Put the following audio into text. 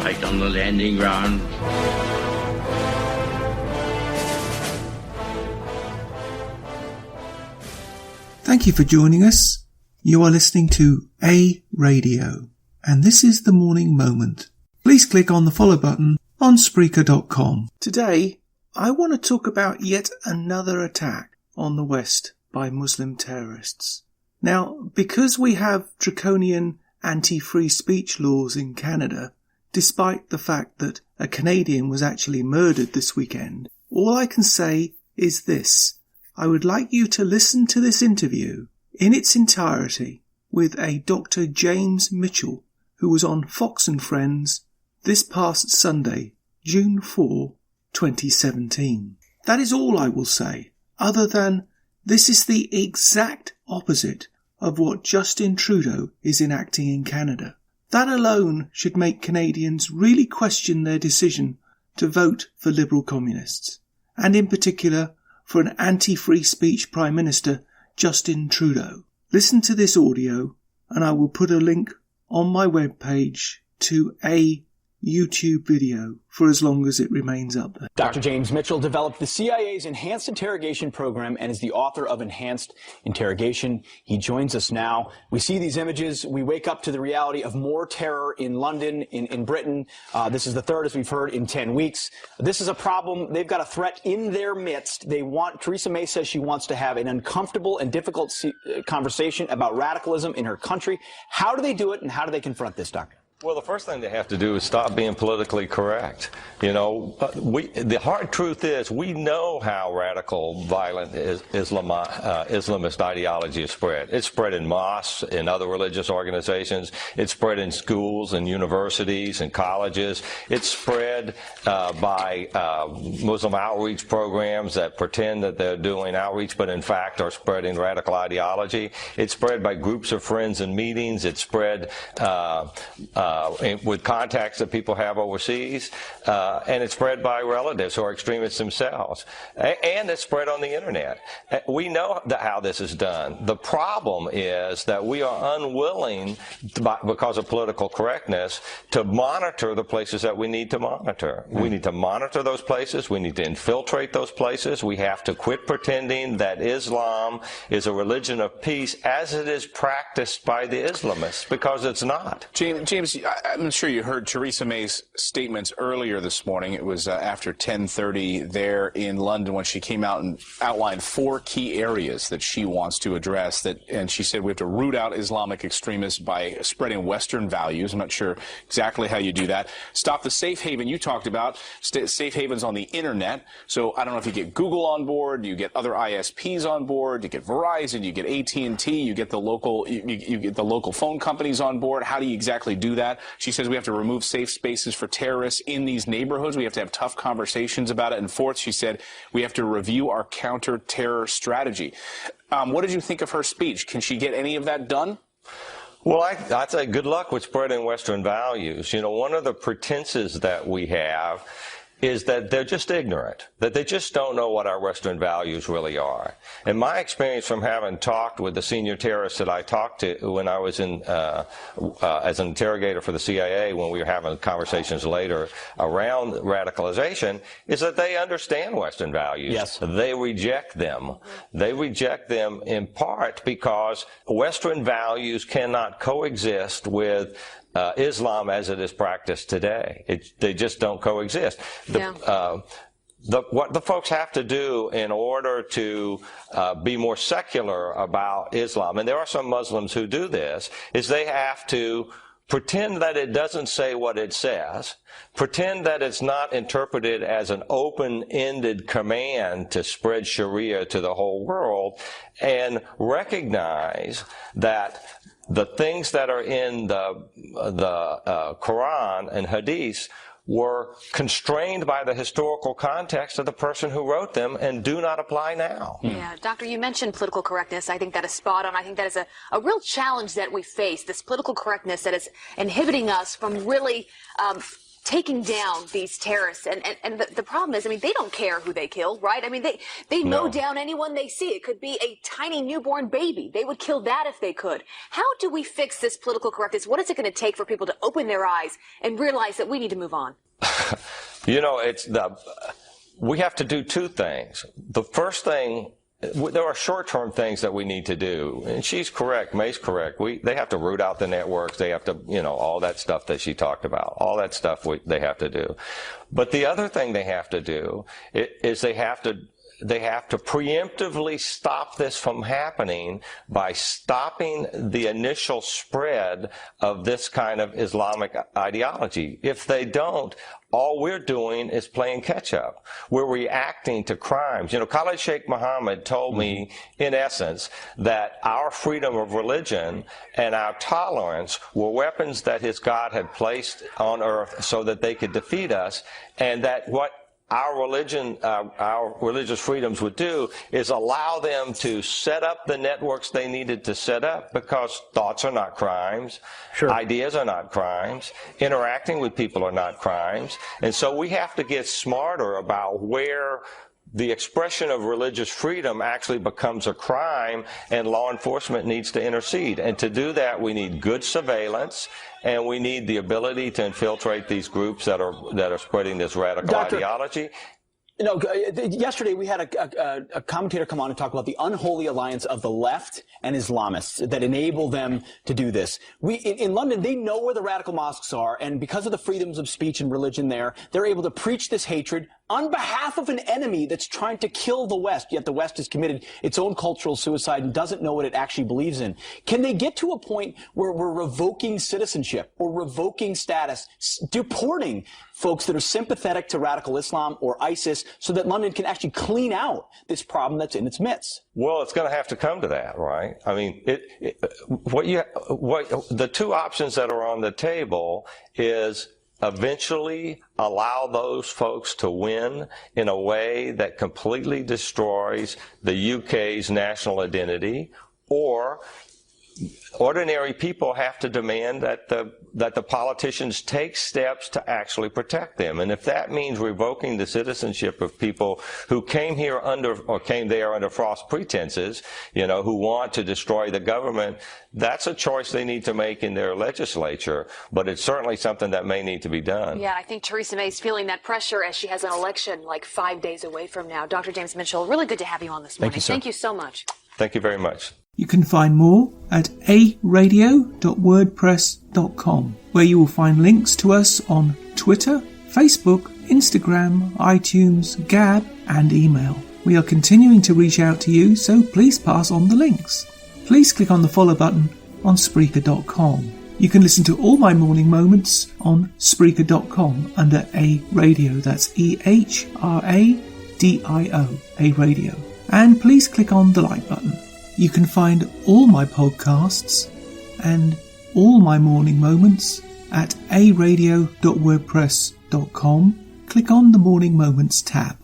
tight on the landing ground. Thank you for joining us. You are listening to A Radio, and this is The Morning Moment. Please click on the follow button on Spreaker.com. Today, I want to talk about yet another attack on the West by Muslim terrorists. Now, because we have draconian anti-free speech laws in Canada, despite the fact that a Canadian was actually murdered this weekend, all I can say is this. I would like you to listen to this interview in its entirety with a Dr. James Mitchell, who was on Fox and Friends this past Sunday, June 4, 2017. That is all I will say, other than this is the exact opposite of what Justin Trudeau is enacting in Canada. That alone should make Canadians really question their decision to vote for Liberal Communists, and in particular for an anti-free speech Prime Minister, Justin Trudeau. Listen to this audio, and I will put a link on my webpage to a YouTube video for as long as it remains up there. Dr. James Mitchell developed the CIA's Enhanced Interrogation Program and is the author of Enhanced Interrogation. He joins us now. We see these images. We wake up to the reality of more terror in London, in Britain. This is the third, as we've heard, in 10 weeks. This is a problem. They've got a threat in their midst. Theresa May says she wants to have an uncomfortable and difficult conversation about radicalism in her country. How do they do it, and how do they confront this, Doctor? Well, the first thing they have to do is stop being politically correct. You know, the hard truth is we know how radical, violent Islamist ideology is spread. It's spread in mosques, in other religious organizations. It's spread in schools and universities and colleges. It's spread by Muslim outreach programs that pretend that they're doing outreach, but in fact are spreading radical ideology. It's spread by groups of friends and meetings. It's spread with contacts that people have overseas, and it's spread by relatives who are extremists themselves, and it's spread on the internet. We know how this is done. The problem is that we are unwilling, because of political correctness, to monitor the places that we need to monitor. We need to monitor those places. We need to infiltrate those places. We have to quit pretending that Islam is a religion of peace as it is practiced by the Islamists, because it's not. James, I'm sure you heard Theresa May's statements earlier this morning. It was after 10:30 there in London when she came out and outlined 4 key areas that she wants to address. And she said we have to root out Islamic extremists by spreading Western values. I'm not sure exactly how you do that. Stop the safe haven you talked about. Safe havens on the internet. So I don't know if you get Google on board, you get other ISPs on board, you get Verizon, you get AT&T, you get the local you get the local phone companies on board. How do you exactly do that? She says we have to remove safe spaces for terrorists in these neighborhoods. We have to have tough conversations about it. And fourth, she said we have to review our counter-terror strategy. What did you think of her speech? Can she get any of that done? Well, I'd say good luck with spreading Western values. You know, one of the pretenses that we have is that they're just ignorant, that they just don't know what our Western values really are. And my experience from having talked with the senior terrorists that I talked to when I was in as an interrogator for the CIA, when we were having conversations later around radicalization, is that they understand Western values. Yes. They reject them. They reject them in part because Western values cannot coexist with Islam as it is practiced today. They just don't coexist. What the folks have to do in order to be more secular about Islam, and there are some Muslims who do this, is they have to pretend that it doesn't say what it says, pretend that it's not interpreted as an open-ended command to spread Sharia to the whole world, and recognize that the things that are in the Quran and Hadith were constrained by the historical context of the person who wrote them and do not apply now. Yeah, Doctor, you mentioned political correctness. I think that is spot on. I think that is a real challenge that we face, this political correctness that is inhibiting us from really taking down these terrorists. And the problem is, I mean, they don't care who they kill, right? I mean, they mow down anyone they see. It could be a tiny newborn baby. They would kill that if they could. How do we fix this political correctness? What is it going to take for people to open their eyes and realize that we need to move on? We have to do two things. The first thing, there are short-term things that we need to do, and she's correct, May's correct. They have to root out the networks. They have to, all that stuff that she talked about. All that stuff they have to do. But the other thing they have to do is they have to preemptively stop this from happening by stopping the initial spread of this kind of Islamic ideology. If they don't, all we're doing is playing catch-up. We're reacting to crimes. Khalid Sheikh Mohammed told me, in essence, that our freedom of religion and our tolerance were weapons that his God had placed on earth so that they could defeat us, and that what our religious freedoms would do is allow them to set up the networks they needed to set up, because thoughts are not crimes, ideas are not crimes, interacting with people are not crimes. And so we have to get smarter about where the expression of religious freedom actually becomes a crime, and law enforcement needs to intercede. And to do that, we need good surveillance, and we need the ability to infiltrate these groups that are spreading this radical ideology. Yesterday we had a commentator come on and talk about the unholy alliance of the left and Islamists that enable them to do this. In London, they know where the radical mosques are, and because of the freedoms of speech and religion there, they're able to preach this hatred on behalf of an enemy that's trying to kill the West, yet the West has committed its own cultural suicide and doesn't know what it actually believes in. Can they get to a point where we're revoking citizenship or revoking status, deporting folks that are sympathetic to radical Islam or ISIS, so that London can actually clean out this problem that's in its midst? Well, it's going to have to come to that, right? I mean, the two options that are on the table is eventually allow those folks to win in a way that completely destroys the UK's national identity, or ordinary people have to demand that the politicians take steps to actually protect them. And if that means revoking the citizenship of people who came there under false pretenses, who want to destroy the government, that's a choice they need to make in their legislature. But it's certainly something that may need to be done. Yeah, I think Theresa May is feeling that pressure as she has an election like 5 days away from now. Dr. James Mitchell, really good to have you on this morning. Thank you, sir. Thank you so much. Thank you very much. You can find more at aradio.wordpress.com, where you will find links to us on Twitter, Facebook, Instagram, iTunes, Gab, and email. We are continuing to reach out to you, so please pass on the links. Please click on the follow button on Spreaker.com. You can listen to all my morning moments on Spreaker.com under A Radio. That's EHRADIO, A Radio. And please click on the like button. You can find all my podcasts and all my morning moments at aradio.wordpress.com. Click on the Morning Moments tab.